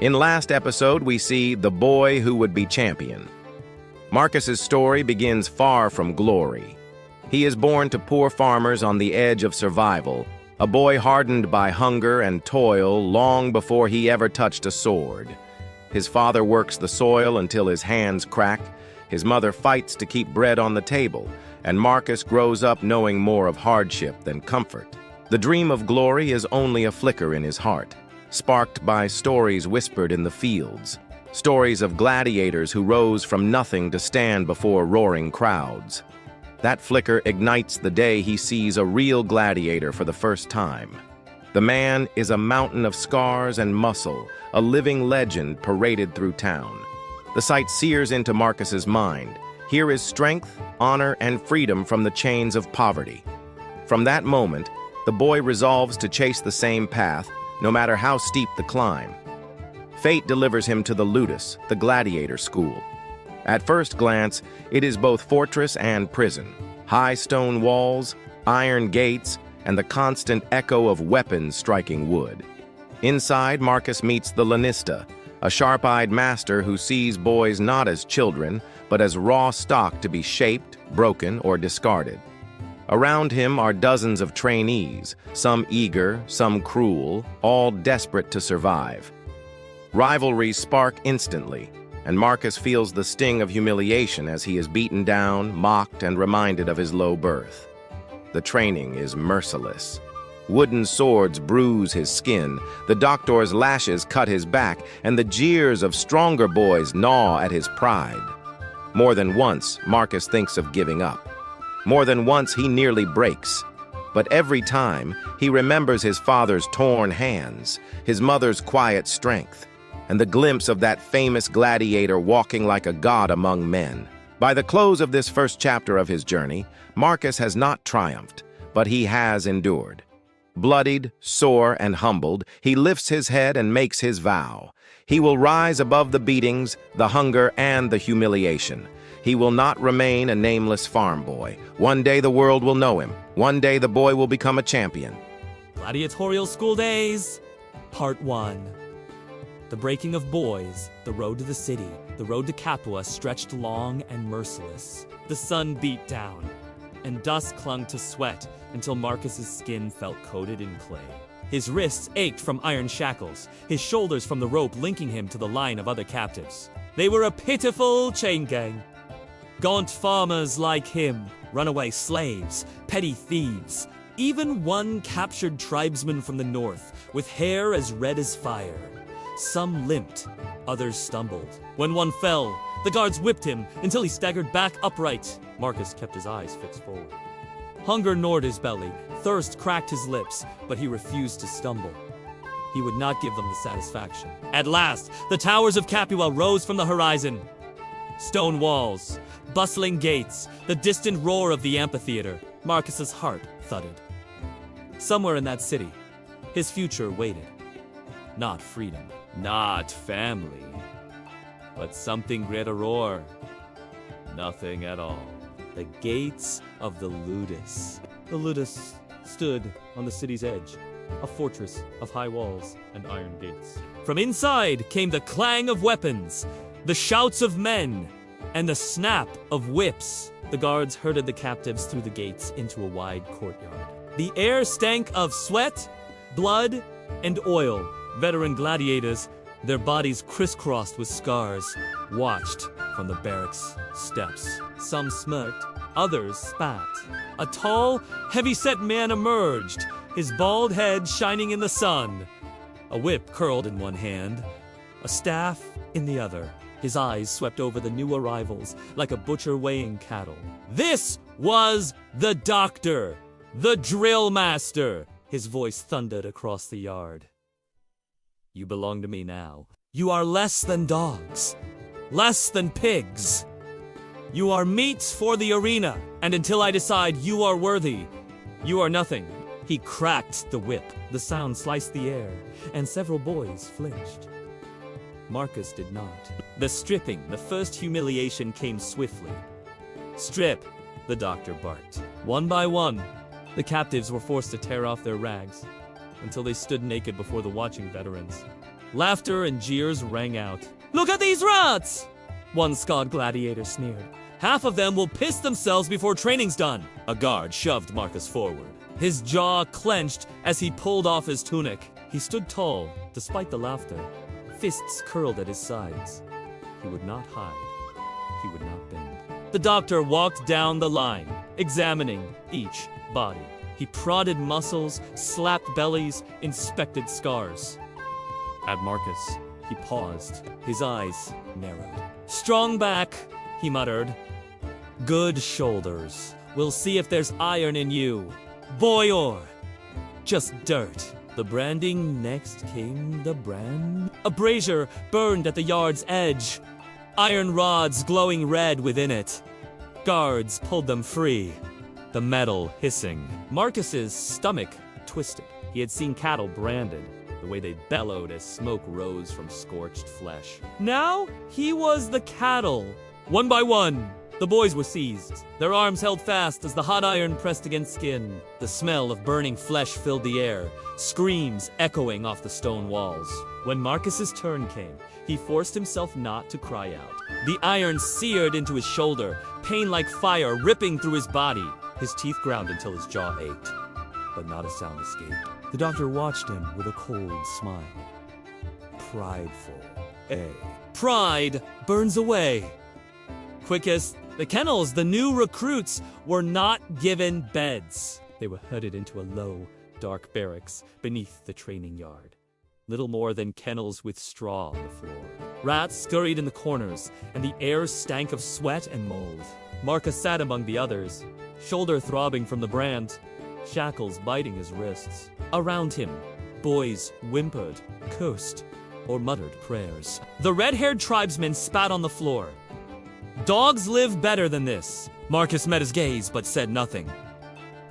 In last episode, we see the boy who would be champion. Marcus's story begins far from glory. He is born to poor farmers on the edge of survival, a boy hardened by hunger and toil long before he ever touched a sword. His father works the soil until his hands crack, his mother fights to keep bread on the table, and Marcus grows up knowing more of hardship than comfort. The dream of glory is only a flicker in his heart, sparked by stories whispered in the fields, stories of gladiators who rose from nothing to stand before roaring crowds. That flicker ignites the day he sees a real gladiator for the first time. The man is a mountain of scars and muscle, a living legend paraded through town. The sight sears into Marcus's mind. Here is strength, honor, and freedom from the chains of poverty. From that moment, the boy resolves to chase the same path, no matter how steep the climb. Fate delivers him to the ludus, the gladiator school. At first glance, it is both fortress and prison. High stone walls, iron gates, and the constant echo of weapons striking wood. Inside, Marcus meets the lanista, a sharp-eyed master who sees boys not as children, but as raw stock to be shaped, broken, or discarded. Around him are dozens of trainees, some eager, some cruel, all desperate to survive. Rivalries spark instantly, and Marcus feels the sting of humiliation as he is beaten down, mocked, and reminded of his low birth. The training is merciless. Wooden swords bruise his skin, the doctor's lashes cut his back, and the jeers of stronger boys gnaw at his pride. More than once, Marcus thinks of giving up. More than once, he nearly breaks. But every time, he remembers his father's torn hands, his mother's quiet strength, and the glimpse of that famous gladiator walking like a god among men. By the close of this first chapter of his journey, Marcus has not triumphed, but he has endured. Bloodied, sore, and humbled, he lifts his head and makes his vow. He will rise above the beatings, the hunger, and the humiliation. He will not remain a nameless farm boy. One day the world will know him. One day the boy will become a champion. Gladiatorial School Days, Part 1. The breaking of boys, the road to the city, the road to Capua stretched long and merciless. The sun beat down, and dust clung to sweat until Marcus's skin felt coated in clay. His wrists ached from iron shackles, his shoulders from the rope linking him to the line of other captives. They were a pitiful chain gang. Gaunt farmers like him, runaway slaves, petty thieves, even one captured tribesman from the north with hair as red as fire. Some limped, others stumbled. When one fell, the guards whipped him until he staggered back upright. Marcus kept his eyes fixed forward. Hunger gnawed his belly, thirst cracked his lips, but he refused to stumble. He would not give them the satisfaction. At last, the towers of Capua rose from the horizon. Stone walls, bustling gates, the distant roar of the amphitheater. Marcus's heart thudded. Somewhere in that city, his future waited. Not freedom, not family, but something greater. Nothing at all. The gates of the ludus. The ludus stood on the city's edge, a fortress of high walls and iron gates. From inside came the clang of weapons, the shouts of men, and the snap of whips. The guards herded the captives through the gates into a wide courtyard. The air stank of sweat, blood, and oil. Veteran gladiators, their bodies crisscrossed with scars, watched from the barracks steps. Some smirked, others spat. A tall, heavy-set man emerged, his bald head shining in the sun. A whip curled in one hand, a staff in the other. His eyes swept over the new arrivals like a butcher weighing cattle. This was the doctor, the drill master. His voice thundered across the yard. You belong to me now. You are less than dogs, less than pigs. You are meat for the arena, and until I decide you are worthy, you are nothing. He cracked the whip. The sound sliced the air, and several boys flinched. Marcus did not. The stripping, the first humiliation came swiftly. Strip, the doctor barked. One by one, the captives were forced to tear off their rags until they stood naked before the watching veterans. Laughter and jeers rang out. "Look at these rats!" One scarred gladiator sneered. "Half of them will piss themselves before training's done." A guard shoved Marcus forward. His jaw clenched as he pulled off his tunic. He stood tall, despite the laughter, fists curled at his sides. He would not hide. He would not bend. The doctor walked down the line, examining each body. He prodded muscles, slapped bellies, inspected scars. At Marcus, he paused, his eyes narrowed. "Strong back," he muttered. "Good shoulders. We'll see if there's iron in you. Boy or just dirt." The branding next came the brand. A brazier burned at the yard's edge, iron rods glowing red within it. Guards pulled them free, the metal hissing. Marcus's stomach twisted. He had seen cattle branded, the way they bellowed as smoke rose from scorched flesh. Now he was the cattle. One by one, the boys were seized, their arms held fast as the hot iron pressed against skin. The smell of burning flesh filled the air, screams echoing off the stone walls. When Marcus's turn came, he forced himself not to cry out. The iron seared into his shoulder, pain like fire ripping through his body. His teeth ground until his jaw ached, but not a sound escaped. The doctor watched him with a cold smile. Prideful. Pride burns away. Quickest, the kennels, the new recruits, were not given beds. They were herded into a low, dark barracks beneath the training yard. Little more than kennels with straw on the floor. Rats scurried in the corners, and the air stank of sweat and mold. Marcus sat among the others, shoulder throbbing from the brand, shackles biting his wrists. Around him, boys whimpered, cursed, or muttered prayers. The red-haired tribesmen spat on the floor. Dogs live better than this. Marcus met his gaze but said nothing.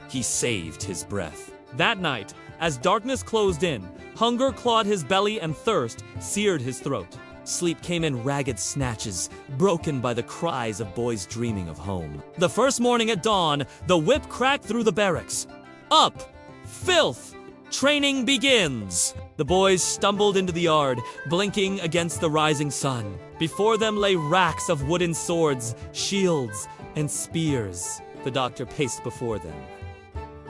He saved his breath. That night, as darkness closed in, hunger clawed his belly and thirst seared his throat. Sleep came in ragged snatches, broken by the cries of boys dreaming of home. The first morning at dawn, the whip cracked through the barracks. Up! Filth! Training begins! The boys stumbled into the yard, blinking against the rising sun. Before them lay racks of wooden swords, shields, and spears. The doctor paced before them.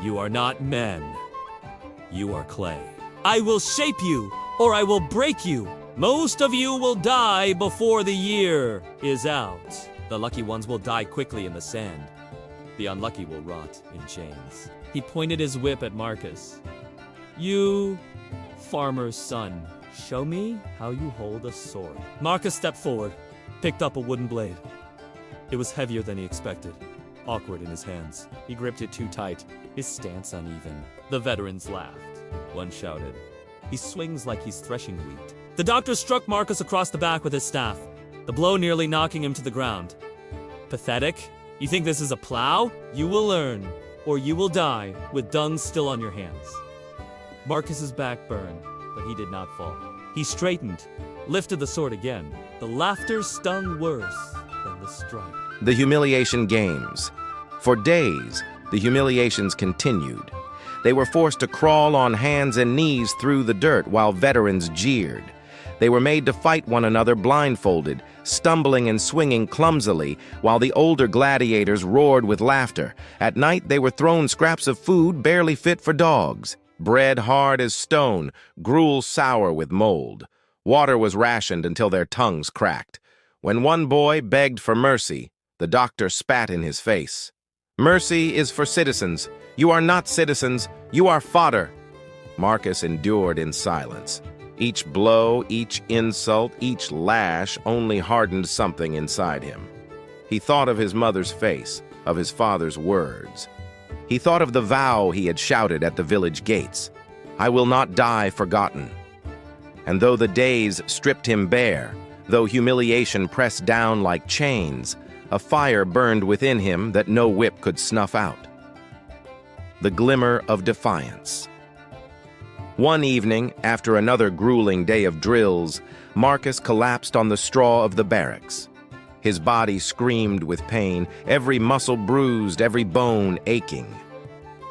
"You are not men. You are clay. I will shape you, or I will break you. Most of you will die before the year is out. The lucky ones will die quickly in the sand. The unlucky will rot in chains." He pointed his whip at Marcus. "You, farmer's son, show me how you hold a sword." Marcus stepped forward, picked up a wooden blade. It was heavier than he expected, awkward in his hands. He gripped it too tight, his stance uneven. The veterans laughed. One shouted, "He swings like he's threshing wheat." The doctor struck Marcus across the back with his staff, the blow nearly knocking him to the ground. "Pathetic? You think this is a plow? You will learn, or you will die with dung still on your hands." Marcus's back burned, but he did not fall. He straightened, lifted the sword again. The laughter stung worse than the strike. The humiliation games. For days, the humiliations continued. They were forced to crawl on hands and knees through the dirt while veterans jeered. They were made to fight one another blindfolded, stumbling and swinging clumsily, while the older gladiators roared with laughter. At night, they were thrown scraps of food barely fit for dogs. Bread hard as stone, gruel sour with mold. Water was rationed until their tongues cracked. When one boy begged for mercy, the doctor spat in his face. "Mercy is for citizens. You are not citizens. You are fodder." Marcus endured in silence. Each blow, each insult, each lash only hardened something inside him. He thought of his mother's face, of his father's words. He thought of the vow he had shouted at the village gates, "I will not die forgotten." And though the days stripped him bare, though humiliation pressed down like chains, a fire burned within him that no whip could snuff out. The glimmer of defiance. One evening, after another grueling day of drills, Marcus collapsed on the straw of the barracks. His body screamed with pain, every muscle bruised, every bone aching.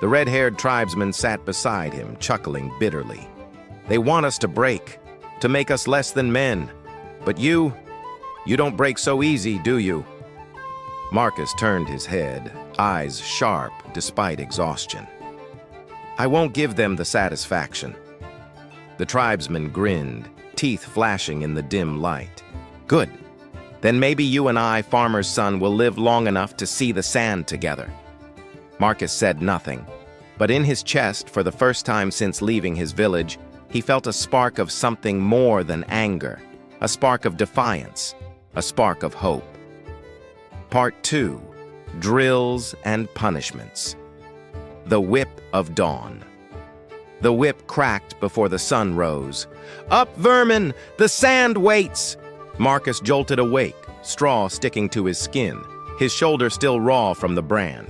The red-haired tribesman sat beside him, chuckling bitterly. "They want us to break. to make us less than men. But you don't break so easy, do you?" Marcus turned his head, eyes sharp despite exhaustion. "I won't give them the satisfaction." The tribesman grinned, teeth flashing in the dim light. "Good. Then maybe you and I, farmer's son, will live long enough to see the sand together." Marcus said nothing, but in his chest, for the first time since leaving his village, he felt a spark of something more than anger, a spark of defiance, a spark of hope. Part 2. Drills and Punishments. The Whip of Dawn. The whip cracked before the sun rose. "Up, vermin! The sand waits!" Marcus jolted awake, straw sticking to his skin, his shoulder still raw from the brand.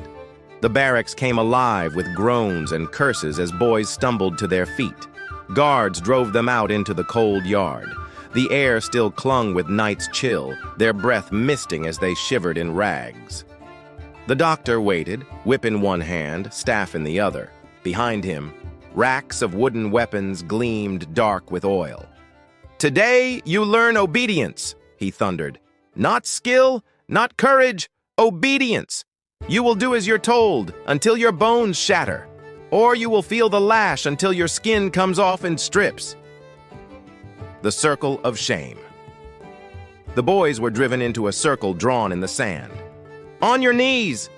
The barracks came alive with groans and curses as boys stumbled to their feet. Guards drove them out into the cold yard. The air still clung with night's chill, their breath misting as they shivered in rags. The doctor waited, whip in one hand, staff in the other. Behind him, racks of wooden weapons gleamed dark with oil. "Today you learn obedience," he thundered. "Not skill, not courage, obedience. You will do as you're told until your bones shatter, or you will feel the lash until your skin comes off in strips." The Circle of Shame. The boys were driven into a circle drawn in the sand. "On your knees!"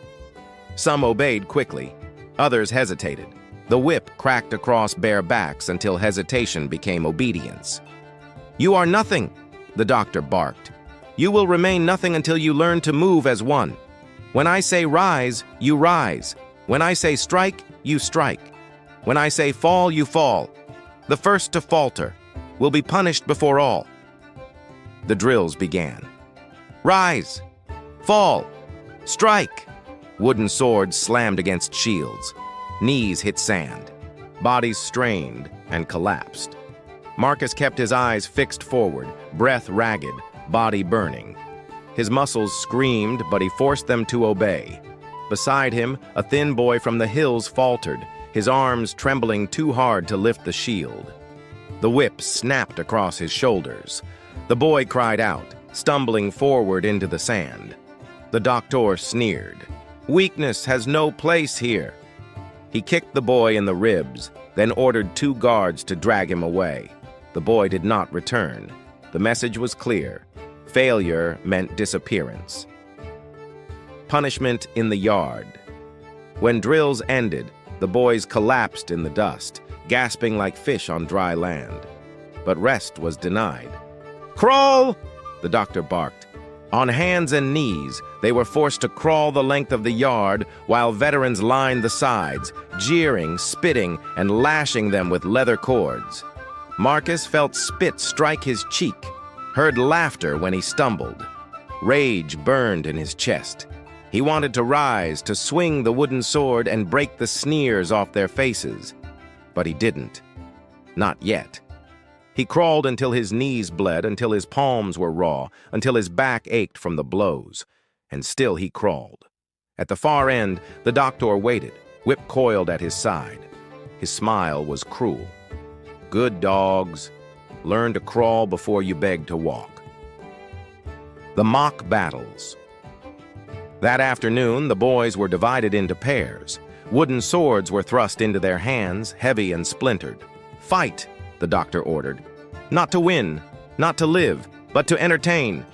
Some obeyed quickly. Others hesitated. The whip cracked across bare backs until hesitation became obedience. "You are nothing," the doctor barked. "You will remain nothing until you learn to move as one. When I say rise, you rise. When I say strike, you strike. When I say fall, you fall. The first to falter will be punished before all." The drills began. Rise! Fall! Strike! Wooden swords slammed against shields. Knees hit sand. Bodies strained and collapsed. Marcus kept his eyes fixed forward, breath ragged, body burning. His muscles screamed, but he forced them to obey. Beside him, a thin boy from the hills faltered, his arms trembling too hard to lift the shield. The whip snapped across his shoulders. The boy cried out, stumbling forward into the sand. The doctor sneered. "Weakness has no place here." He kicked the boy in the ribs, then ordered 2 guards to drag him away. The boy did not return. The message was clear. Failure meant disappearance. Punishment in the yard. When drills ended, the boys collapsed in the dust, gasping like fish on dry land. But rest was denied. "Crawl!" the doctor barked. On hands and knees, they were forced to crawl the length of the yard while veterans lined the sides, jeering, spitting, and lashing them with leather cords. Marcus felt spit strike his cheek, heard laughter when he stumbled. Rage burned in his chest. He wanted to rise, to swing the wooden sword and break the sneers off their faces. But he didn't. Not yet. He crawled until his knees bled, until his palms were raw, until his back ached from the blows. And still he crawled. At the far end, the doctor waited, whip coiled at his side. His smile was cruel. "Good dogs. Learn to crawl before you beg to walk." The mock battles. That afternoon, the boys were divided into pairs. Wooden swords were thrust into their hands, heavy and splintered. "Fight!" the doctor ordered. "Not to win, not to live, but to entertain."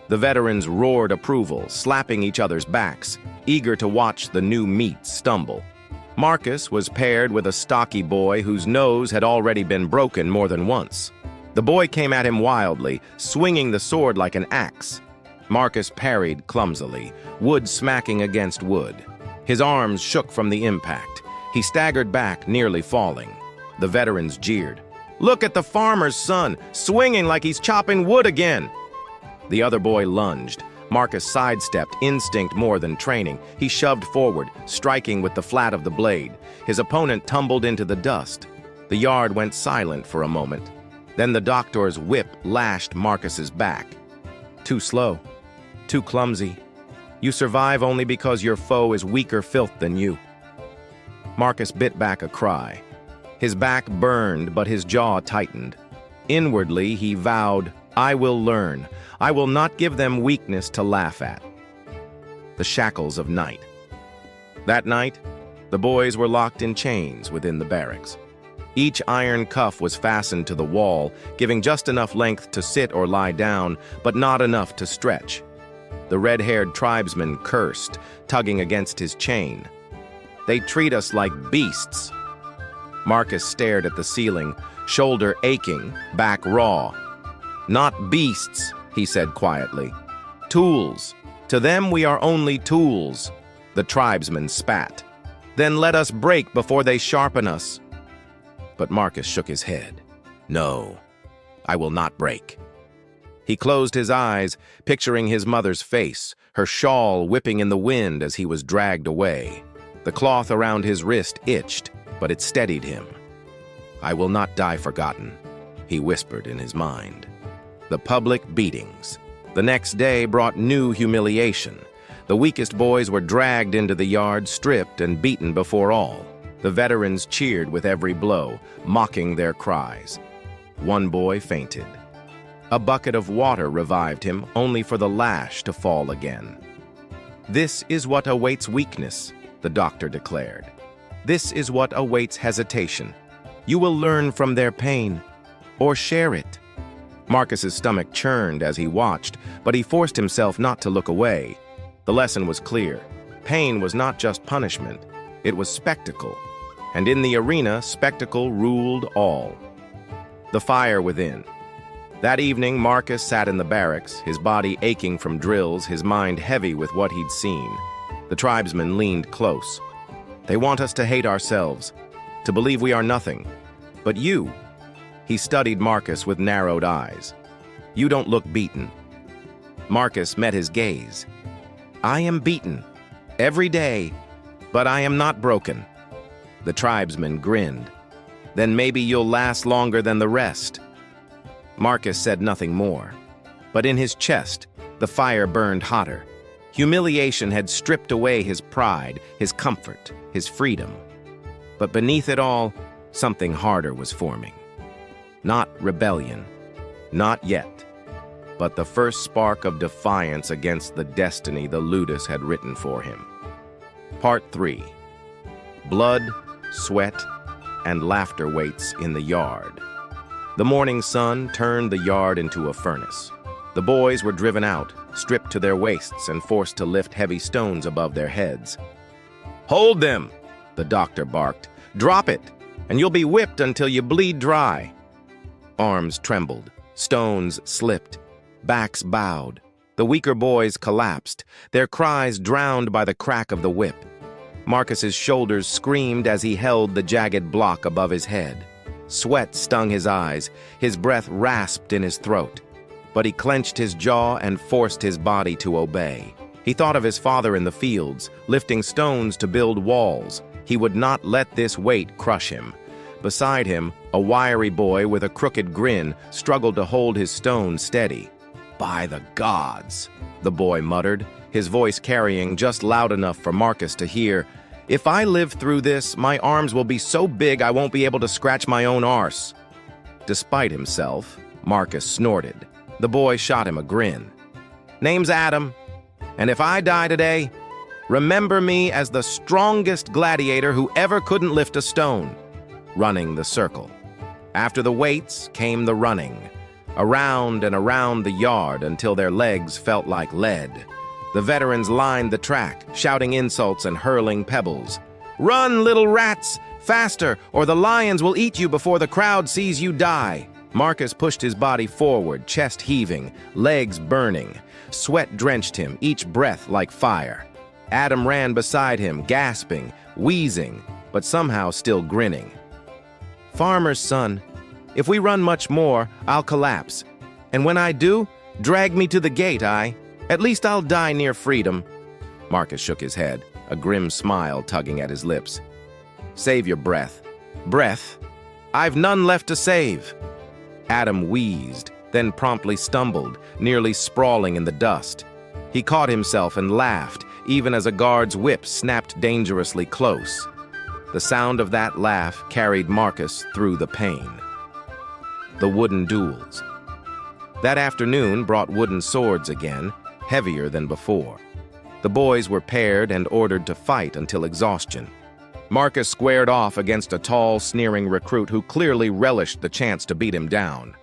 The veterans roared approval, slapping each other's backs, eager to watch the new meat stumble. Marcus was paired with a stocky boy whose nose had already been broken more than once. The boy came at him wildly, swinging the sword like an axe. Marcus parried clumsily, wood smacking against wood. His arms shook from the impact. He staggered back, nearly falling. The veterans jeered. "Look at the farmer's son, swinging like he's chopping wood again." The other boy lunged. Marcus sidestepped, instinct more than training. He shoved forward, striking with the flat of the blade. His opponent tumbled into the dust. The yard went silent for a moment. Then the doctor's whip lashed Marcus's back. Too slow, too clumsy. You survive only because your foe is weaker filth than you. Marcus bit back a cry. His back burned, but his jaw tightened. Inwardly, he vowed, "I will learn. I will not give them weakness to laugh at." The shackles of night. That night, the boys were locked in chains within the barracks. Each iron cuff was fastened to the wall, giving just enough length to sit or lie down, but not enough to stretch. The red-haired tribesman cursed, tugging against his chain. "They treat us like beasts." Marcus stared at the ceiling, shoulder aching, back raw. "Not beasts," he said quietly. "Tools. To them we are only tools." The tribesman spat. "Then let us break before they sharpen us." But Marcus shook his head. "No, I will not break." He closed his eyes, picturing his mother's face, her shawl whipping in the wind as he was dragged away. The cloth around his wrist itched, but it steadied him. "I will not die forgotten," he whispered in his mind. The public beatings. The next day brought new humiliation. The weakest boys were dragged into the yard, stripped and beaten before all. The veterans cheered with every blow, mocking their cries. One boy fainted. A bucket of water revived him, only for the lash to fall again. "This is what awaits weakness," the doctor declared. "This is what awaits hesitation. You will learn from their pain, or share it." Marcus's stomach churned as he watched, but he forced himself not to look away. The lesson was clear. Pain was not just punishment, it was spectacle. And in the arena, spectacle ruled all. The fire within. That evening, Marcus sat in the barracks, his body aching from drills, his mind heavy with what he'd seen. The tribesmen leaned close. "They want us to hate ourselves, to believe we are nothing. But you," he studied Marcus with narrowed eyes, "you don't look beaten." Marcus met his gaze. "I am beaten, every day, but I am not broken." The tribesman grinned. "Then maybe you'll last longer than the rest." Marcus said nothing more. But in his chest, the fire burned hotter. Humiliation had stripped away his pride, his comfort, his freedom. But beneath it all, something harder was forming. Not rebellion, not yet, but the first spark of defiance against the destiny the Ludus had written for him. Part 3. Blood, sweat, and laughter waits in the yard. The morning sun turned the yard into a furnace. The boys were driven out, stripped to their waists and forced to lift heavy stones above their heads. "Hold them!" the doctor barked. "Drop it, and you'll be whipped until you bleed dry." Arms trembled, stones slipped, backs bowed. The weaker boys collapsed, their cries drowned by the crack of the whip. Marcus's shoulders screamed as he held the jagged block above his head. Sweat stung his eyes, his breath rasped in his throat. But he clenched his jaw and forced his body to obey. He thought of his father in the fields, lifting stones to build walls. He would not let this weight crush him. Beside him, a wiry boy with a crooked grin struggled to hold his stone steady. "By the gods," the boy muttered, his voice carrying just loud enough for Marcus to hear. "If I live through this, my arms will be so big I won't be able to scratch my own arse." Despite himself, Marcus snorted. The boy shot him a grin. "Name's Adam, and if I die today, remember me as the strongest gladiator who ever couldn't lift a stone." Running the circle. After the weights came the running, around and around the yard until their legs felt like lead. The veterans lined the track, shouting insults and hurling pebbles. "Run, little rats! Faster, or the lions will eat you before the crowd sees you die!" Marcus pushed his body forward, chest heaving, legs burning. Sweat drenched him, each breath like fire. Adam ran beside him, gasping, wheezing, but somehow still grinning. "Farmer's son, if we run much more, I'll collapse. And when I do, drag me to the gate, At least I'll die near freedom." Marcus shook his head, a grim smile tugging at his lips. "Save your breath." "Breath? I've none left to save." Adam wheezed, then promptly stumbled, nearly sprawling in the dust. He caught himself and laughed, even as a guard's whip snapped dangerously close. The sound of that laugh carried Marcus through the pain. the wooden duels. That afternoon brought wooden swords again, heavier than before. The boys were paired and ordered to fight until exhaustion. Marcus squared off against a tall, sneering recruit who clearly relished the chance to beat him down.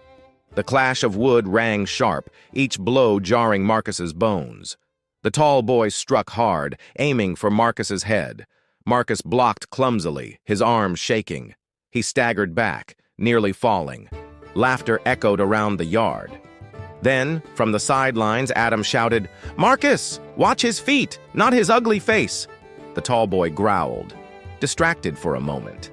The clash of wood rang sharp, each blow jarring Marcus's bones. The tall boy struck hard, aiming for Marcus's head. Marcus blocked clumsily, his arms shaking. He staggered back, nearly falling. Laughter echoed around the yard. Then, from the sidelines, Adam shouted, "Marcus, watch his feet, not his ugly face." The tall boy growled, distracted for a moment.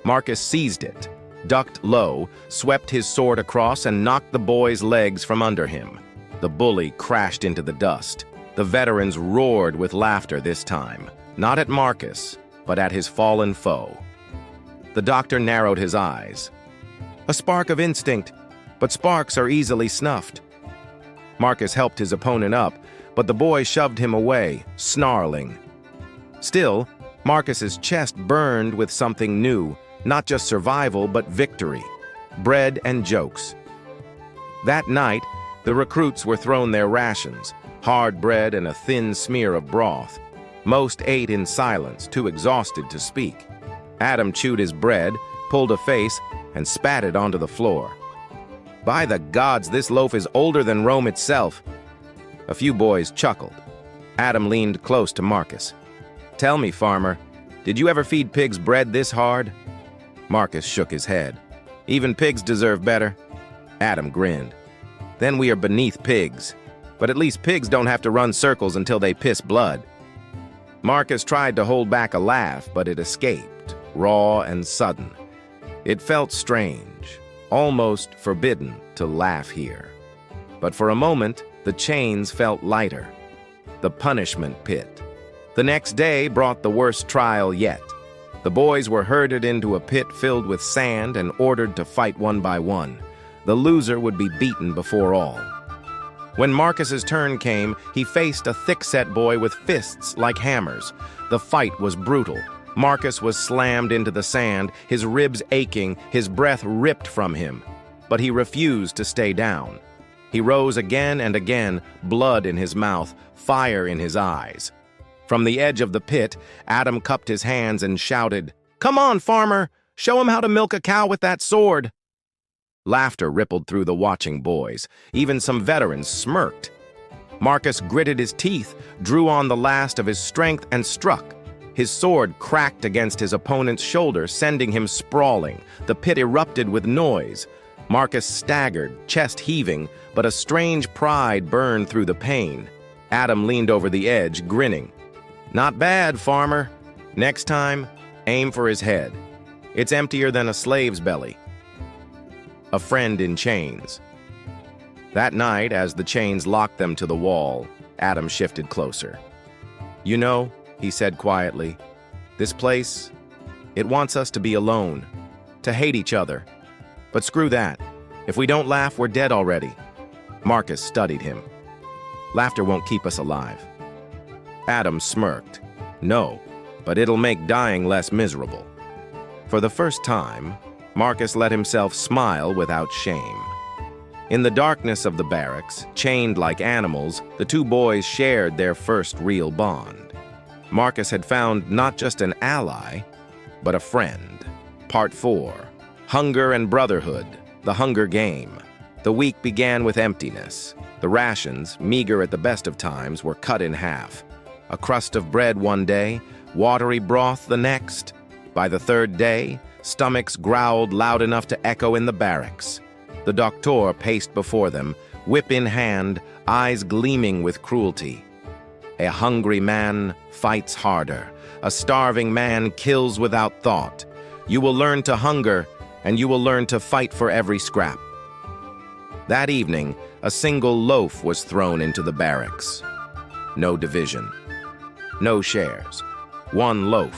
Marcus seized it, ducked low, swept his sword across, and knocked the boy's legs from under him. The bully crashed into the dust. The veterans roared with laughter this time, not at Marcus, but at his fallen foe. The doctor narrowed his eyes. A spark of instinct, but sparks are easily snuffed. Marcus helped his opponent up, but the boy shoved him away, snarling. Still, Marcus's chest burned with something new, not just survival, but victory, bread and jokes. That night, the recruits were thrown their rations, hard bread and a thin smear of broth. Most ate in silence, too exhausted to speak. Adam chewed his bread, pulled a face, and spat it onto the floor. By the gods, this loaf is older than Rome itself. A few boys chuckled. Adam leaned close to Marcus. "Tell me, farmer, did you ever feed pigs bread this hard?" Marcus shook his head. "Even pigs deserve better." Adam grinned. "Then we are beneath pigs. But at least pigs don't have to run circles until they piss blood." Marcus tried to hold back a laugh, but it escaped, raw and sudden. It felt strange, almost forbidden to laugh here. But for a moment, the chains felt lighter. The punishment pit. The next day brought the worst trial yet. The boys were herded into a pit filled with sand and ordered to fight one by one. The loser would be beaten before all. When Marcus's turn came, he faced a thick-set boy with fists like hammers. The fight was brutal. Marcus was slammed into the sand, his ribs aching, his breath ripped from him. But he refused to stay down. He rose again and again, blood in his mouth, fire in his eyes. From the edge of the pit, Adam cupped his hands and shouted, "Come on, farmer! Show him how to milk a cow with that sword!" Laughter rippled through the watching boys. Even some veterans smirked. Marcus gritted his teeth, drew on the last of his strength, and struck. His sword cracked against his opponent's shoulder, sending him sprawling. The pit erupted with noise. Marcus staggered, chest heaving, but a strange pride burned through the pain. Adam leaned over the edge, grinning. "Not bad, farmer. Next time, aim for his head. It's emptier than a slave's belly." A friend in chains. That night, as the chains locked them to the wall, Adam shifted closer. "You know," he said quietly, "this place, it wants us to be alone, to hate each other. But screw that. If we don't laugh, we're dead already." Marcus studied him. "Laughter won't keep us alive." Adam smirked. "No, but it'll make dying less miserable." For the first time, Marcus let himself smile without shame. In the darkness of the barracks, chained like animals, the two boys shared their first real bond. Marcus had found not just an ally, but a friend. Part 4. Hunger and Brotherhood, the Hunger Game. The week began with emptiness. The rations, meager at the best of times, were cut in half. A crust of bread one day, watery broth the next. By the third day, stomachs growled loud enough to echo in the barracks. The doctor paced before them, whip in hand, eyes gleaming with cruelty. A hungry man fights harder. A starving man kills without thought. You will learn to hunger, and you will learn to fight for every scrap. That evening, a single loaf was thrown into the barracks. No division. No shares. One loaf.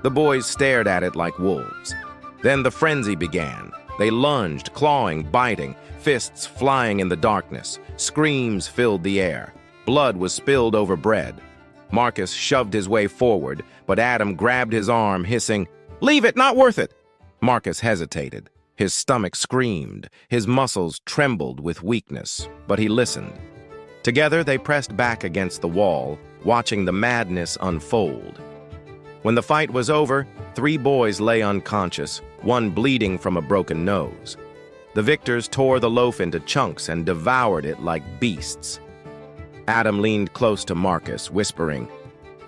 The boys stared at it like wolves. Then the frenzy began. They lunged, clawing, biting, fists flying in the darkness. Screams filled the air. Blood was spilled over bread. Marcus shoved his way forward, but Adam grabbed his arm, hissing, "Leave it, not worth it!" Marcus hesitated. His stomach screamed, his muscles trembled with weakness, but he listened. Together they pressed back against the wall, watching the madness unfold. When the fight was over, 3 boys lay unconscious, one bleeding from a broken nose. The victors tore the loaf into chunks and devoured it like beasts. Adam leaned close to Marcus, whispering,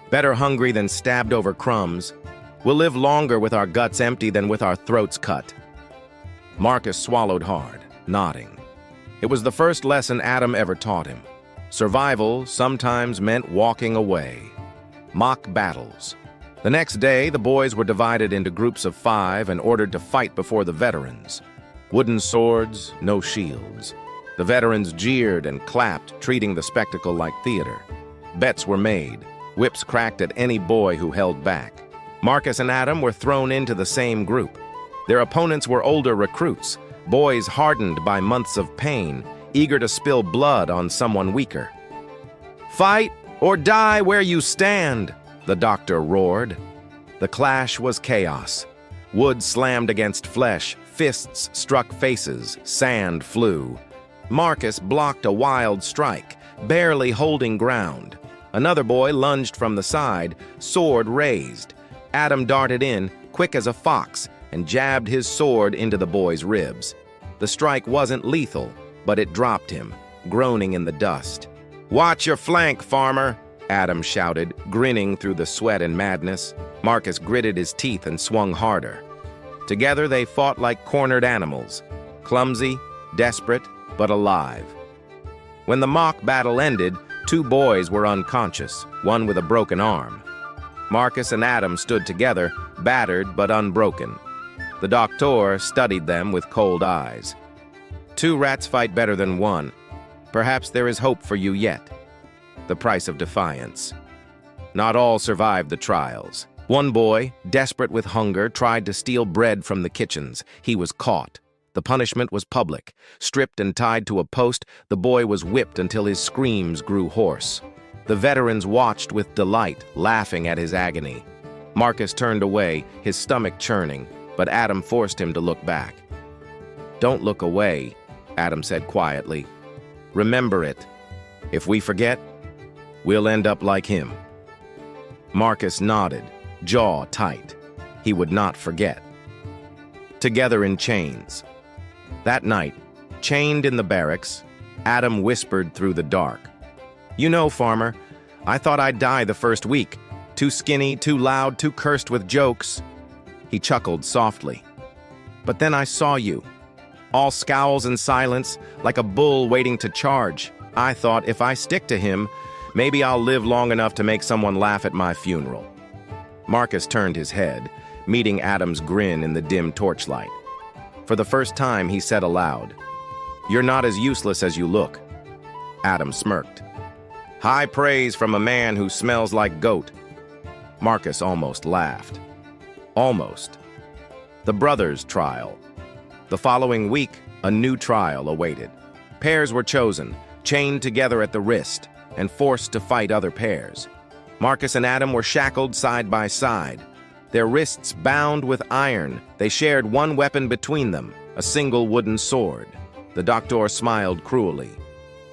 "Better hungry than stabbed over crumbs. We'll live longer with our guts empty than with our throats cut." Marcus swallowed hard, nodding. It was the first lesson Adam ever taught him. Survival sometimes meant walking away. Mock battles. The next day, the boys were divided into groups of 5 and ordered to fight before the veterans. Wooden swords, no shields. The veterans jeered and clapped, treating the spectacle like theater. Bets were made, whips cracked at any boy who held back. Marcus and Adam were thrown into the same group. Their opponents were older recruits, boys hardened by months of pain, eager to spill blood on someone weaker. "Fight or die where you stand," the doctor roared. The clash was chaos. Wood slammed against flesh, fists struck faces, sand flew. Marcus blocked a wild strike, barely holding ground. Another boy lunged from the side, sword raised. Adam darted in, quick as a fox, and jabbed his sword into the boy's ribs. The strike wasn't lethal, but it dropped him, groaning in the dust. "Watch your flank, farmer," Adam shouted, grinning through the sweat and madness. Marcus gritted his teeth and swung harder. Together they fought like cornered animals, clumsy, desperate, but alive. When the mock battle ended, 2 boys were unconscious, one with a broken arm. Marcus and Adam stood together, battered but unbroken. The doctor studied them with cold eyes. "2 rats fight better than 1. Perhaps there is hope for you yet." The price of defiance. Not all survived the trials. One boy, desperate with hunger, tried to steal bread from the kitchens. He was caught. The punishment was public. Stripped and tied to a post, the boy was whipped until his screams grew hoarse. The veterans watched with delight, laughing at his agony. Marcus turned away, his stomach churning, but Adam forced him to look back. "Don't look away," Adam said quietly. "Remember it. If we forget, we'll end up like him." Marcus nodded, jaw tight. He would not forget. Together in chains. That night, chained in the barracks, Adam whispered through the dark, "You know, farmer, I thought I'd die the first week. Too skinny, too loud, too cursed with jokes." He chuckled softly. "But then I saw you. All scowls and silence, like a bull waiting to charge. I thought if I stick to him, maybe I'll live long enough to make someone laugh at my funeral." Marcus turned his head, meeting Adam's grin in the dim torchlight. For the first time, he said aloud, "You're not as useless as you look." Adam smirked. "High praise from a man who smells like goat." Marcus almost laughed. Almost. The brothers' trial. The following week, a new trial awaited. Pairs were chosen, chained together at the wrist, and forced to fight other pairs. Marcus and Adam were shackled side by side. Their wrists bound with iron, they shared one weapon between them, a single wooden sword. The doctor smiled cruelly.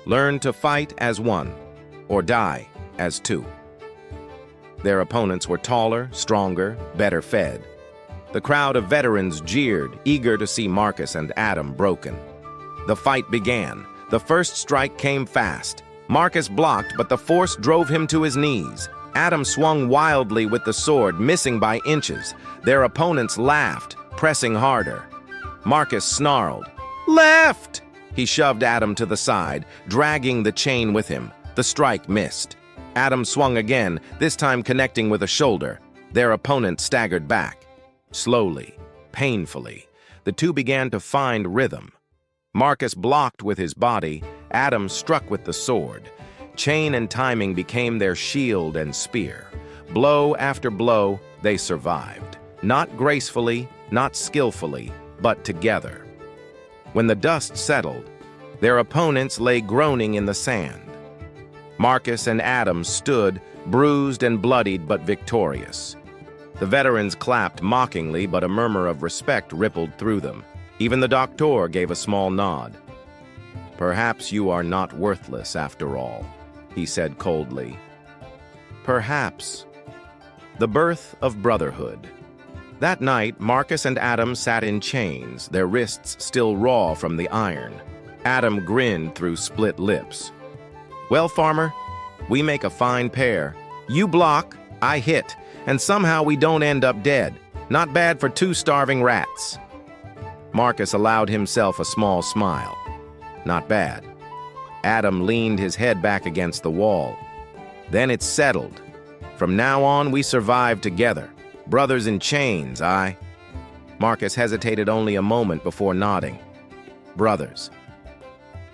"Learn to fight as one, or die as 2. Their opponents were taller, stronger, better fed. The crowd of veterans jeered, eager to see Marcus and Adam broken. The fight began. The first strike came fast. Marcus blocked, but the force drove him to his knees. Adam swung wildly with the sword, missing by inches. Their opponents laughed, pressing harder. Marcus snarled. "Left!" He shoved Adam to the side, dragging the chain with him. The strike missed. Adam swung again, this time connecting with a shoulder. Their opponent staggered back. Slowly, painfully, the 2 began to find rhythm. Marcus blocked with his body, Adam struck with the sword. Chain and timing became their shield and spear. Blow after blow, they survived. Not gracefully, not skillfully, but together. When the dust settled, their opponents lay groaning in the sand. Marcus and Adam stood, bruised and bloodied but victorious. The veterans clapped mockingly, but a murmur of respect rippled through them. Even the doctor gave a small nod. "Perhaps you are not worthless after all," he said coldly. Perhaps. The birth of brotherhood. That night, Marcus and Adam sat in chains, their wrists still raw from the iron. Adam grinned through split lips. "Well, farmer, we make a fine pair. You block, I hit, and somehow we don't end up dead. Not bad for two starving rats." Marcus allowed himself a small smile. Not bad. Adam leaned his head back against the wall. "Then it's settled. From now on, we survive together. Brothers in chains, aye?" Marcus hesitated only a moment before nodding. Brothers.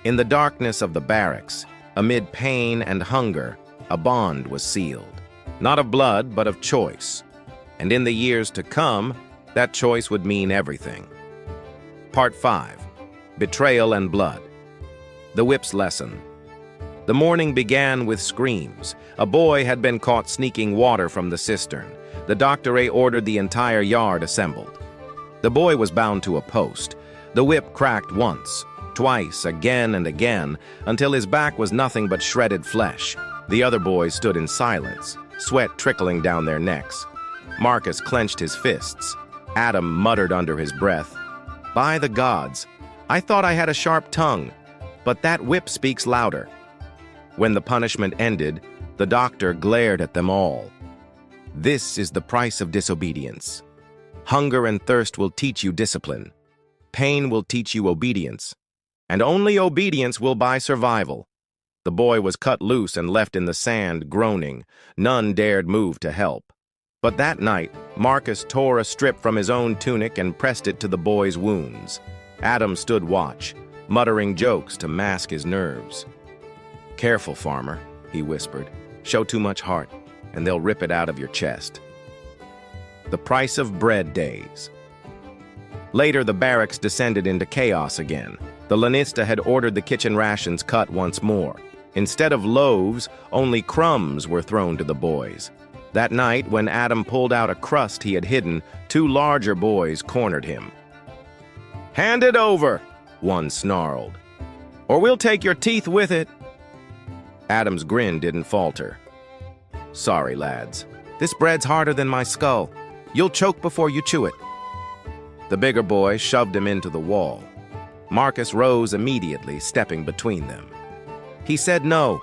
In the darkness of the barracks, amid pain and hunger, a bond was sealed. Not of blood, but of choice. And in the years to come, that choice would mean everything. Part 5. Betrayal and Blood. The whip's lesson. The morning began with screams. A boy had been caught sneaking water from the cistern. The doctor ordered the entire yard assembled. The boy was bound to a post. The whip cracked once, twice, again and again, until his back was nothing but shredded flesh. The other boys stood in silence, sweat trickling down their necks. Marcus clenched his fists. Adam muttered under his breath, "By the gods, I thought I had a sharp tongue, but that whip speaks louder." When the punishment ended, the doctor glared at them all. "This is the price of disobedience. Hunger and thirst will teach you discipline. Pain will teach you obedience. And only obedience will buy survival." The boy was cut loose and left in the sand, groaning. None dared move to help. But that night, Marcus tore a strip from his own tunic and pressed it to the boy's wounds. Adam stood watch, muttering jokes to mask his nerves. "Careful, farmer," he whispered. "Show too much heart, and they'll rip it out of your chest." The price of bread days. Later, the barracks descended into chaos again. The lanista had ordered the kitchen rations cut once more. Instead of loaves, only crumbs were thrown to the boys. That night, when Adam pulled out a crust he had hidden, two larger boys cornered him. "Hand it over," one snarled, "or we'll take your teeth with it." Adam's grin didn't falter. "Sorry, lads. This bread's harder than my skull. You'll choke before you chew it." The bigger boy shoved him into the wall. Marcus rose immediately, stepping between them. He said no.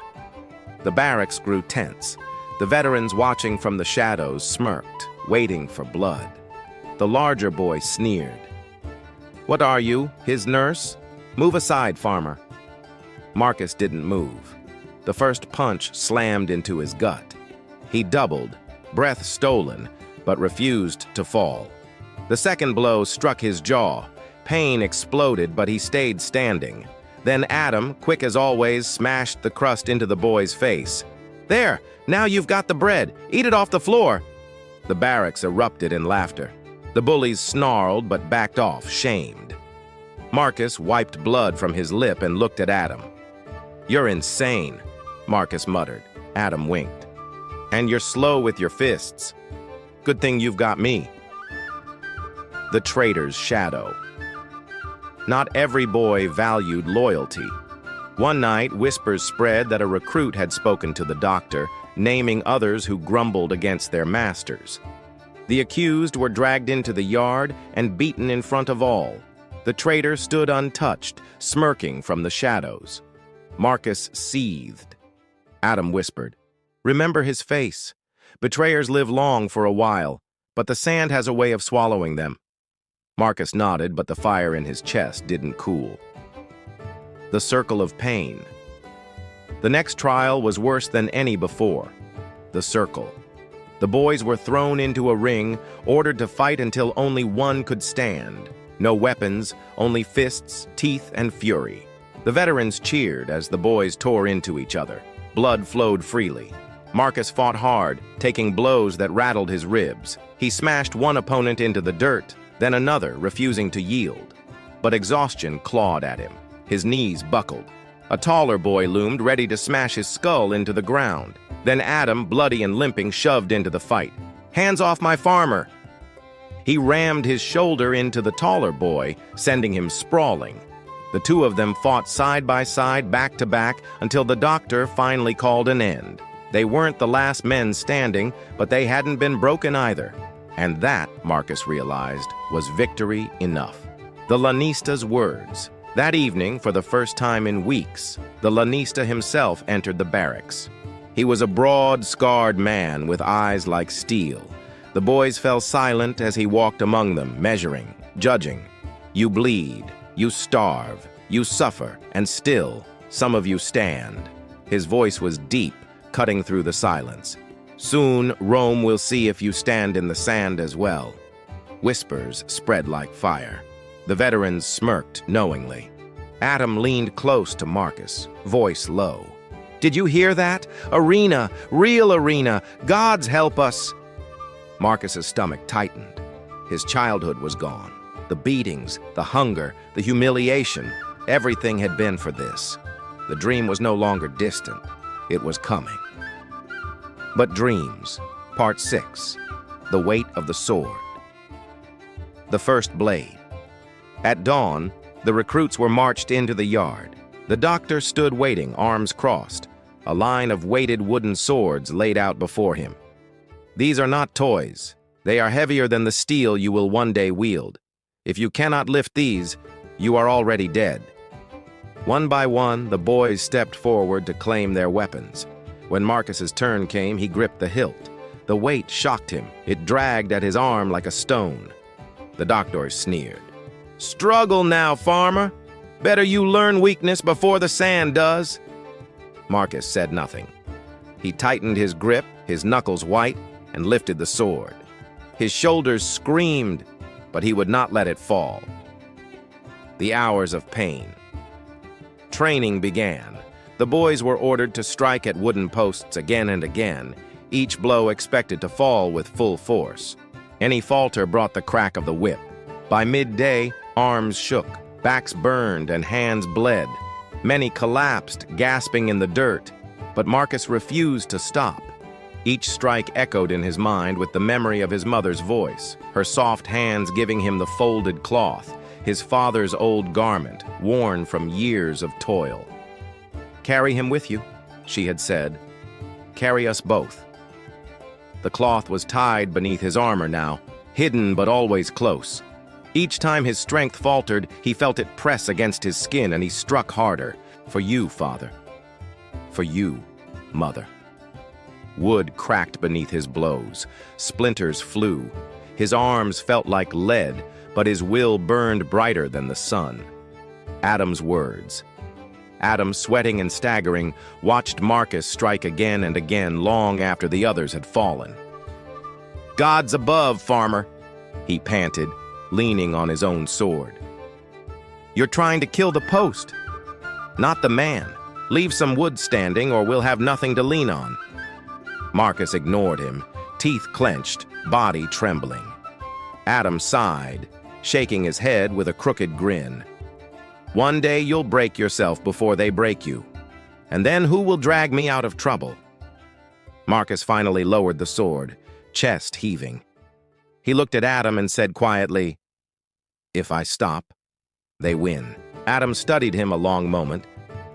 The barracks grew tense. The veterans watching from the shadows smirked, waiting for blood. The larger boy sneered. "What are you, his nurse? Move aside, farmer." Marcus didn't move. The first punch slammed into his gut. He doubled, breath stolen, but refused to fall. The second blow struck his jaw. Pain exploded, but he stayed standing. Then Adam, quick as always, smashed the crust into the boy's face. "There, now you've got the bread. Eat it off the floor." The barracks erupted in laughter. The bullies snarled but backed off, shamed. Marcus wiped blood from his lip and looked at Adam. "You're insane," Marcus muttered. Adam winked. "And you're slow with your fists. Good thing you've got me." The traitor's shadow. Not every boy valued loyalty. One night, whispers spread that a recruit had spoken to the doctor, naming others who grumbled against their masters. The accused were dragged into the yard and beaten in front of all. The traitor stood untouched, smirking from the shadows. Marcus seethed. Adam whispered, "Remember his face. Betrayers live long for a while, but the sand has a way of swallowing them." Marcus nodded, but the fire in his chest didn't cool. The circle of pain. The next trial was worse than any before. The circle. The boys were thrown into a ring, ordered to fight until only one could stand. No weapons, only fists, teeth, and fury. The veterans cheered as the boys tore into each other. Blood flowed freely. Marcus fought hard, taking blows that rattled his ribs. He smashed one opponent into the dirt, then another, refusing to yield. But exhaustion clawed at him. His knees buckled. A taller boy loomed, ready to smash his skull into the ground. Then Adam, bloody and limping, shoved into the fight. "Hands off my farmer!" He rammed his shoulder into the taller boy, sending him sprawling. The two of them fought side by side, back to back, until the doctor finally called an end. They weren't the last men standing, but they hadn't been broken either. And that, Marcus realized, was victory enough. The Lanista's words. That evening, for the first time in weeks, the Lanista himself entered the barracks. He was a broad, scarred man with eyes like steel. The boys fell silent as he walked among them, measuring, judging. You bleed, you starve, you suffer, and still, some of you stand. His voice was deep, cutting through the silence. Soon, Rome will see if you stand in the sand as well. Whispers spread like fire. The veterans smirked knowingly. Adam leaned close to Marcus, voice low. Did you hear that? Arena, real arena, gods help us. Marcus's stomach tightened. His childhood was gone. The beatings, the hunger, the humiliation, everything had been for this. The dream was no longer distant. It was coming. But dreams, part 6, the weight of the sword. The first blade. At dawn, the recruits were marched into the yard. The doctor stood waiting, arms crossed, a line of weighted wooden swords laid out before him. These are not toys. They are heavier than the steel you will one day wield. If you cannot lift these, you are already dead. One by one, the boys stepped forward to claim their weapons. When Marcus's turn came, he gripped the hilt. The weight shocked him. It dragged at his arm like a stone. The doctor sneered. Struggle now, farmer. Better you learn weakness before the sand does. Marcus said nothing. He tightened his grip, his knuckles white, and lifted the sword. His shoulders screamed, but he would not let it fall. The hours of pain. Training began. The boys were ordered to strike at wooden posts again and again, each blow expected to fall with full force. Any falter brought the crack of the whip. By midday, arms shook, backs burned, and hands bled. Many collapsed, gasping in the dirt, but Marcus refused to stop. Each strike echoed in his mind with the memory of his mother's voice, her soft hands giving him the folded cloth, his father's old garment, worn from years of toil. Carry him with you, she had said. Carry us both. The cloth was tied beneath his armor now, hidden but always close. Each time his strength faltered, he felt it press against his skin, and he struck harder. For you, father. For you, mother. Wood cracked beneath his blows. Splinters flew. His arms felt like lead, but his will burned brighter than the sun. Adam's words. Adam, sweating and staggering, watched Marcus strike again and again long after the others had fallen. Gods above, farmer, he panted, leaning on his own sword. You're trying to kill the post, not the man. Leave some wood standing or we'll have nothing to lean on. Marcus ignored him, teeth clenched, body trembling. Adam sighed, shaking his head with a crooked grin. One day you'll break yourself before they break you. And then who will drag me out of trouble? Marcus finally lowered the sword, chest heaving. He looked at Adam and said quietly, If I stop, they win. Adam studied him a long moment,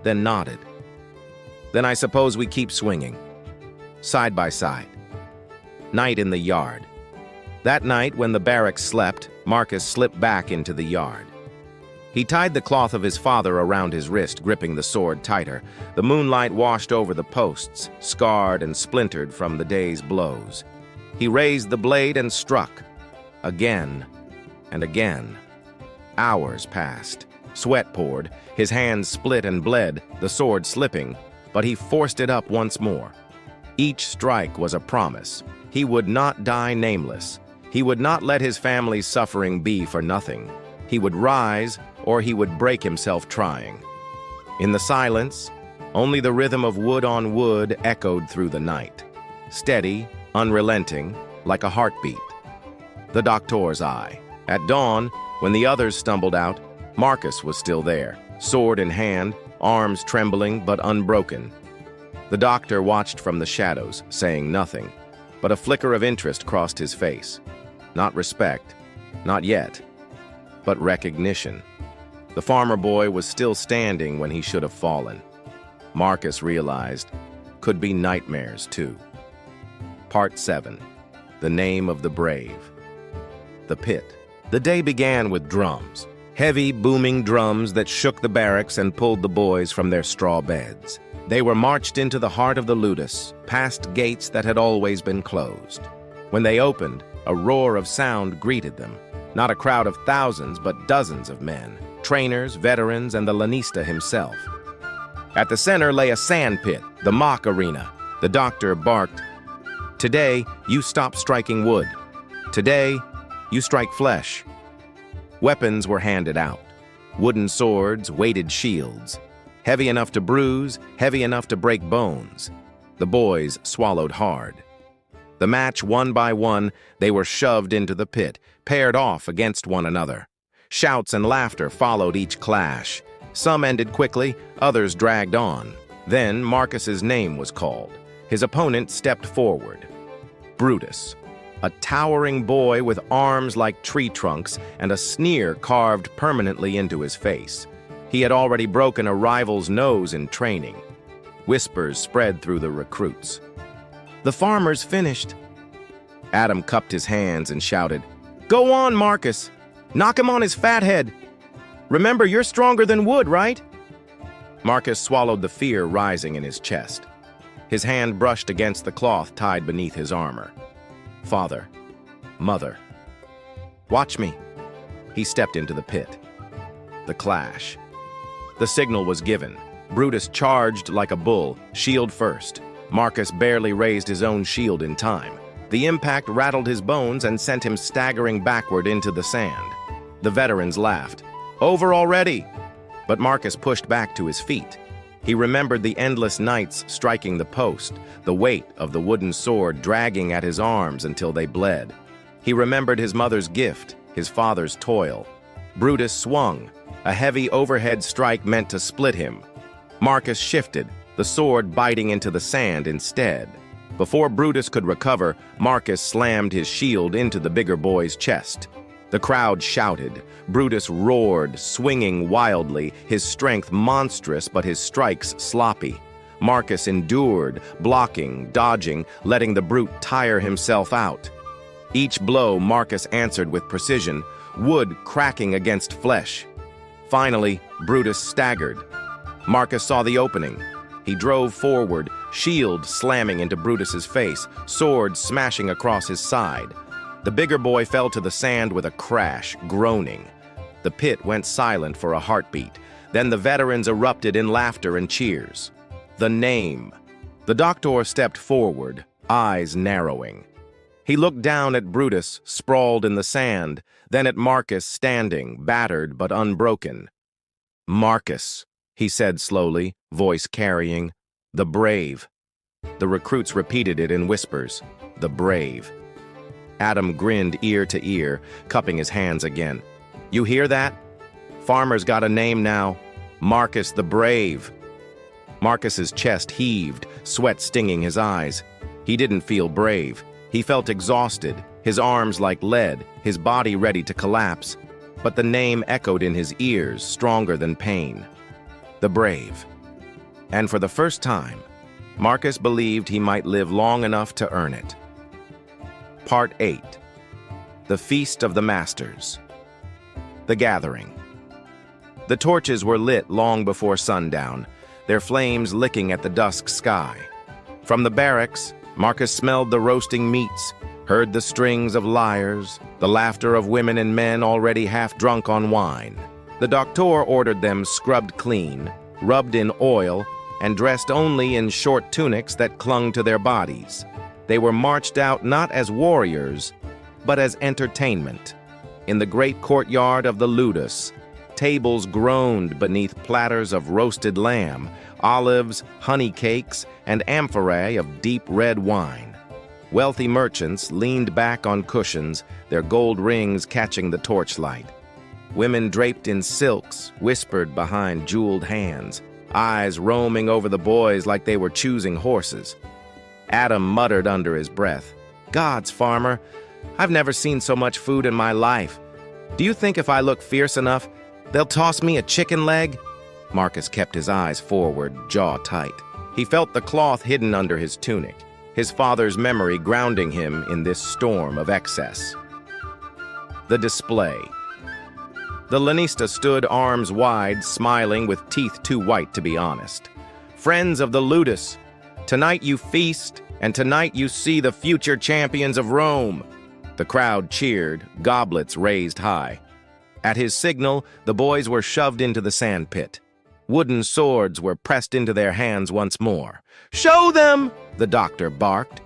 then nodded. Then I suppose we keep swinging. Side by side. Night in the yard. That night, when the barracks slept, Marcus slipped back into the yard. He tied the cloth of his father around his wrist, gripping the sword tighter. The moonlight washed over the posts, scarred and splintered from the day's blows. He raised the blade and struck. Again and again. Hours passed. Sweat poured. His hands split and bled, the sword slipping, but he forced it up once more. Each strike was a promise. He would not die nameless. He would not let his family's suffering be for nothing. He would rise, or he would break himself trying. In the silence, only the rhythm of wood on wood echoed through the night. Steady, unrelenting, like a heartbeat. The doctor's eye. At dawn, when the others stumbled out, Marcus was still there, sword in hand, arms trembling but unbroken. The doctor watched from the shadows, saying nothing, but a flicker of interest crossed his face. Not respect, Not yet, but recognition. The farmer boy was still standing when he should have fallen. Marcus realized, could be nightmares too. Part 7. The Name of the Brave. The Pit. The day began with drums. Heavy, booming drums that shook the barracks and pulled the boys from their straw beds. They were marched into the heart of the ludus, past gates that had always been closed. When they opened, a roar of sound greeted them. Not a crowd of thousands, but dozens of men, trainers, veterans, and the lanista himself. At the center lay a sand pit, the mock arena. The doctor barked, "Today, you stop striking wood. Today, you strike flesh." Weapons were handed out. Wooden swords, weighted shields. Heavy enough to bruise, heavy enough to break bones. The boys swallowed hard. The match, one by one, they were shoved into the pit, paired off against one another. Shouts and laughter followed each clash. Some ended quickly, others dragged on. Then Marcus's name was called. His opponent stepped forward. Brutus. A towering boy with arms like tree trunks and a sneer carved permanently into his face. He had already broken a rival's nose in training. Whispers spread through the recruits. "The farmer's finished." Adam cupped his hands and shouted, "Go on, Marcus! Knock him on his fat head! Remember, you're stronger than wood, right?" Marcus swallowed the fear rising in his chest. His hand brushed against the cloth tied beneath his armor. "Father, mother, watch me." He stepped into the pit. The clash. The signal was given. Brutus charged like a bull, shield first. Marcus barely raised his own shield in time. The impact rattled his bones and sent him staggering backward into the sand. The veterans laughed. "Over already!" But Marcus pushed back to his feet. He remembered the endless nights striking the post, the weight of the wooden sword dragging at his arms until they bled. He remembered his mother's gift, his father's toil. Brutus swung. A heavy overhead strike meant to split him. Marcus shifted, the sword biting into the sand instead. Before Brutus could recover, Marcus slammed his shield into the bigger boy's chest. The crowd shouted. Brutus roared, swinging wildly, his strength monstrous but his strikes sloppy. Marcus endured, blocking, dodging, letting the brute tire himself out. Each blow Marcus answered with precision, wood cracking against flesh. Finally, Brutus staggered. Marcus saw the opening. He drove forward, shield slamming into Brutus's face, sword smashing across his side. The bigger boy fell to the sand with a crash, groaning. The pit went silent for a heartbeat. Then the veterans erupted in laughter and cheers. The name. The doctor stepped forward, eyes narrowing. He looked down at Brutus, sprawled in the sand, then at Marcus standing, battered but unbroken. "Marcus," he said slowly, voice carrying. "The brave." The recruits repeated it in whispers. "The brave." Adam grinned ear to ear, cupping his hands again. "You hear that? Farmer's got a name now. Marcus the Brave." Marcus's chest heaved, sweat stinging his eyes. He didn't feel brave. He felt exhausted, his arms like lead, his body ready to collapse. But the name echoed in his ears, stronger than pain. The Brave. And for the first time, Marcus believed he might live long enough to earn it. Part 8. The Feast of the Masters. The Gathering. The torches were lit long before sundown, their flames licking at the dusk sky. From the barracks, Marcus smelled the roasting meats, heard the strings of lyres, the laughter of women and men already half drunk on wine. The doctor ordered them scrubbed clean, rubbed in oil, and dressed only in short tunics that clung to their bodies. They were marched out not as warriors, but as entertainment. In the great courtyard of the ludus, tables groaned beneath platters of roasted lamb, olives, honey cakes, and amphorae of deep red wine. Wealthy merchants leaned back on cushions, their gold rings catching the torchlight. Women draped in silks whispered behind jeweled hands, eyes roaming over the boys like they were choosing horses. Adam muttered under his breath, "Gods, farmer, I've never seen so much food in my life. Do you think if I look fierce enough, they'll toss me a chicken leg?" Marcus kept his eyes forward, jaw tight. He felt the cloth hidden under his tunic, his father's memory grounding him in this storm of excess. The display. The lanista stood arms wide, smiling with teeth too white to be honest. "Friends of the ludus, tonight you feast, and tonight you see the future champions of Rome." The crowd cheered, goblets raised high. At his signal, the boys were shoved into the sandpit. Wooden swords were pressed into their hands once more. "Show them!" the doctor barked.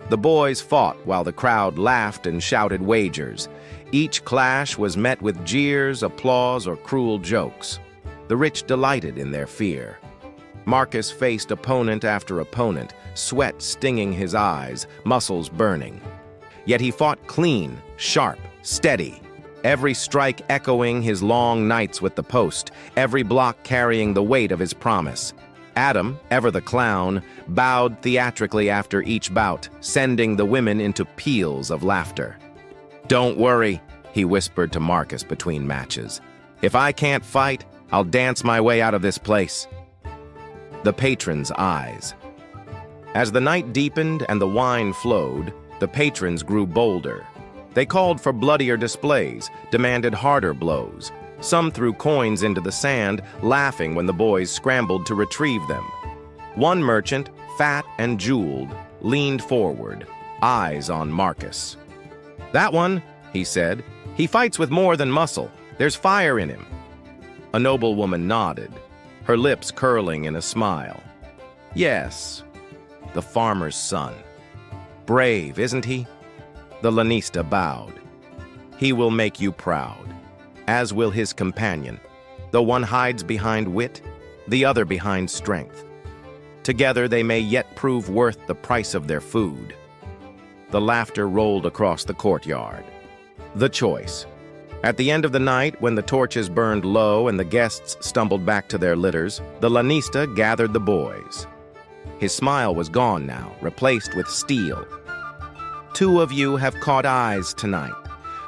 The boys fought while the crowd laughed and shouted wagers. Each clash was met with jeers, applause, or cruel jokes. The rich delighted in their fear. Marcus faced opponent after opponent, sweat stinging his eyes, muscles burning. Yet he fought clean, sharp, steady, every strike echoing his long nights with the post, every block carrying the weight of his promise. Adam, ever the clown, bowed theatrically after each bout, sending the women into peals of laughter. "Don't worry," he whispered to Marcus between matches. "If I can't fight, I'll dance my way out of this place." The patrons' eyes. As the night deepened and the wine flowed, the patrons grew bolder. They called for bloodier displays, demanded harder blows. Some threw coins into the sand, laughing when the boys scrambled to retrieve them. One merchant, fat and jeweled, leaned forward, eyes on Marcus. "That one," he said, "he fights with more than muscle. There's fire in him." A noblewoman nodded, her lips curling in a smile. "Yes, the farmer's son. Brave, isn't he?" The lanista bowed. "He will make you proud, as will his companion. The one hides behind wit, the other behind strength. Together they may yet prove worth the price of their food." The laughter rolled across the courtyard. The choice. At the end of the night, when the torches burned low and the guests stumbled back to their litters, the lanista gathered the boys. His smile was gone now, replaced with steel. "Two of you have caught eyes tonight.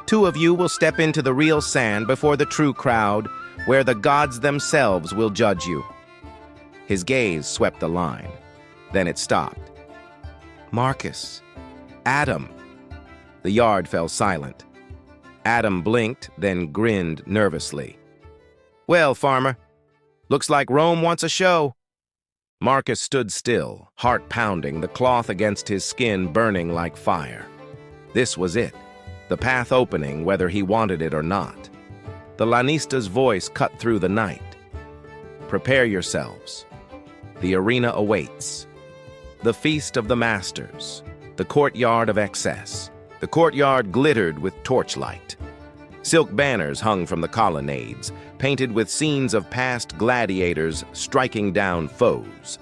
Two of you will step into the real sand before the true crowd, where the gods themselves will judge you." His gaze swept the line. Then it stopped. "Marcus, Adam." The yard fell silent. Adam blinked, then grinned nervously. "Well, farmer, looks like Rome wants a show." Marcus stood still, heart pounding, the cloth against his skin burning like fire. This was it, the path opening whether he wanted it or not. The lanista's voice cut through the night. "Prepare yourselves. The arena awaits. The feast of the masters, the courtyard of excess." The courtyard glittered with torchlight. Silk banners hung from the colonnades, painted with scenes of past gladiators striking down foes.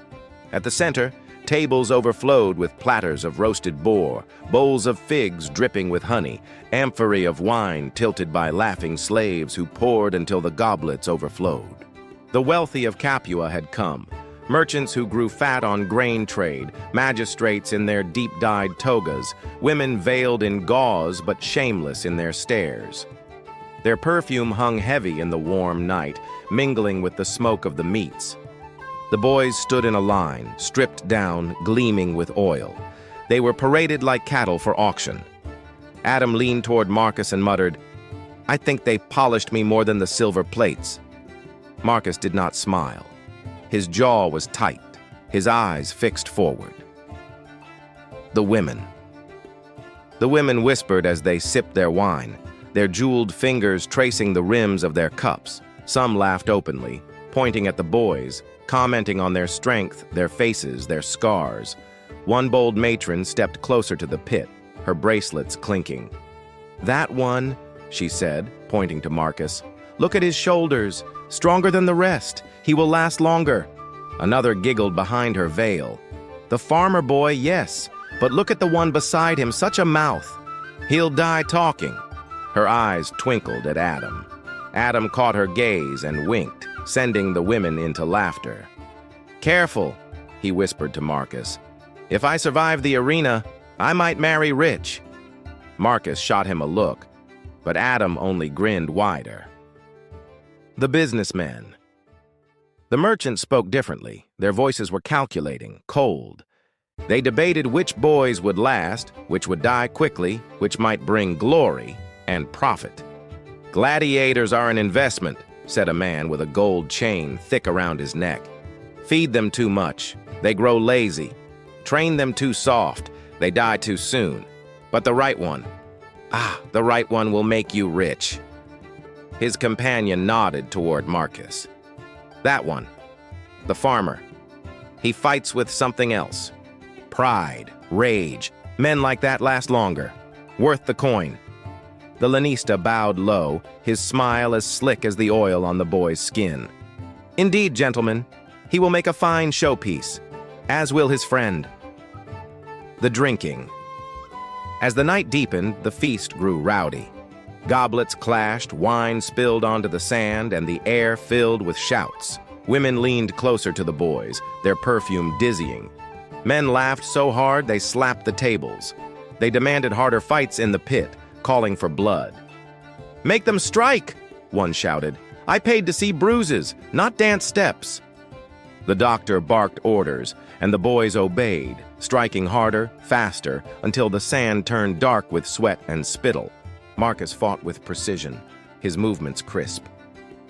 At the center, tables overflowed with platters of roasted boar, bowls of figs dripping with honey, amphorae of wine tilted by laughing slaves who poured until the goblets overflowed. The wealthy of Capua had come, merchants who grew fat on grain trade, magistrates in their deep-dyed togas, women veiled in gauze but shameless in their stares. Their perfume hung heavy in the warm night, mingling with the smoke of the meats. The boys stood in a line, stripped down, gleaming with oil. They were paraded like cattle for auction. Adam leaned toward Marcus and muttered, "I think they polished me more than the silver plates." Marcus did not smile. His jaw was tight, his eyes fixed forward. The women. The women whispered as they sipped their wine, their jeweled fingers tracing the rims of their cups. Some laughed openly, pointing at the boys, commenting on their strength, their faces, their scars. One bold matron stepped closer to the pit, her bracelets clinking. "That one," she said, pointing to Marcus. "Look at his shoulders, stronger than the rest. He will last longer." Another giggled behind her veil. "The farmer boy, yes, but look at the one beside him, such a mouth. He'll die talking." Her eyes twinkled at Adam. Adam caught her gaze and winked, sending the women into laughter. "Careful," he whispered to Marcus. "If I survive the arena, I might marry rich." Marcus shot him a look, but Adam only grinned wider. The businessmen. The merchants spoke differently. Their voices were calculating, cold. They debated which boys would last, which would die quickly, which might bring glory and profit. "Gladiators are an investment," said a man with a gold chain thick around his neck. "Feed them too much, they grow lazy. Train them too soft, they die too soon. But the right one, the right one will make you rich." His companion nodded toward Marcus. "That one, the farmer. He fights with something else. Pride, rage. Men like that last longer. Worth the coin." The lanista bowed low, his smile as slick as the oil on the boy's skin. "Indeed, gentlemen, he will make a fine showpiece, as will his friend." The drinking. As the night deepened, the feast grew rowdy. Goblets clashed, wine spilled onto the sand, and the air filled with shouts. Women leaned closer to the boys, their perfume dizzying. Men laughed so hard they slapped the tables. They demanded harder fights in the pit, calling for blood. "Make them strike!" one shouted. "I paid to see bruises, not dance steps." The doctor barked orders, and the boys obeyed, striking harder, faster, until the sand turned dark with sweat and spittle. Marcus fought with precision, his movements crisp.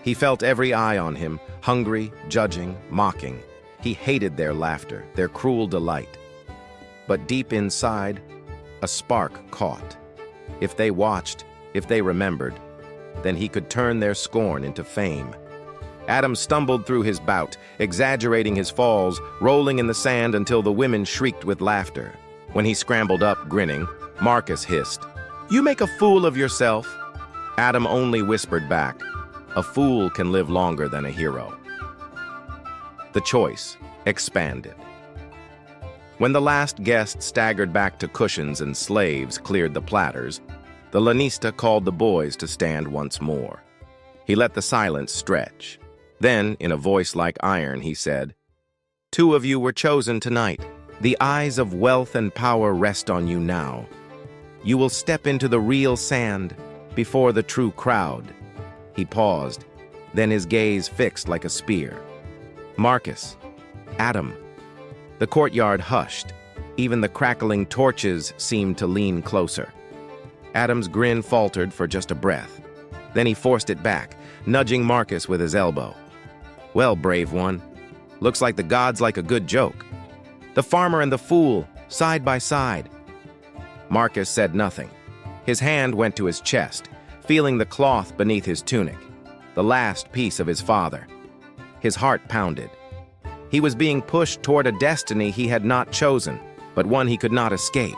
He felt every eye on him, hungry, judging, mocking. He hated their laughter, their cruel delight. But deep inside, a spark caught. If they watched, if they remembered, then he could turn their scorn into fame. Adam stumbled through his bout, exaggerating his falls, rolling in the sand until the women shrieked with laughter. When he scrambled up, grinning, Marcus hissed, "You make a fool of yourself." Adam only whispered back, "A fool can live longer than a hero." The choice expanded. When the last guest staggered back to cushions and slaves cleared the platters, the lanista called the boys to stand once more. He let the silence stretch. Then, in a voice like iron, he said, "Two of you were chosen tonight. The eyes of wealth and power rest on you now. You will step into the real sand before the true crowd." He paused, then his gaze fixed like a spear. "Marcus, Adam." The courtyard hushed. Even the crackling torches seemed to lean closer. Adam's grin faltered for just a breath. Then he forced it back, nudging Marcus with his elbow. "Well, brave one, looks like the gods like a good joke. The farmer and the fool, side by side." Marcus said nothing. His hand went to his chest, feeling the cloth beneath his tunic, the last piece of his father. His heart pounded. He was being pushed toward a destiny he had not chosen, but one he could not escape.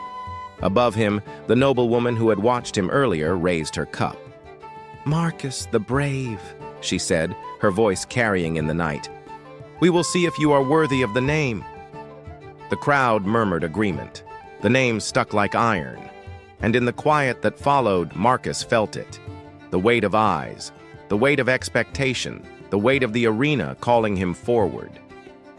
Above him, the noblewoman who had watched him earlier raised her cup. "Marcus the brave," she said, her voice carrying in the night. "We will see if you are worthy of the name." The crowd murmured agreement. The name stuck like iron, and in the quiet that followed, Marcus felt it. The weight of eyes, the weight of expectation, the weight of the arena calling him forward.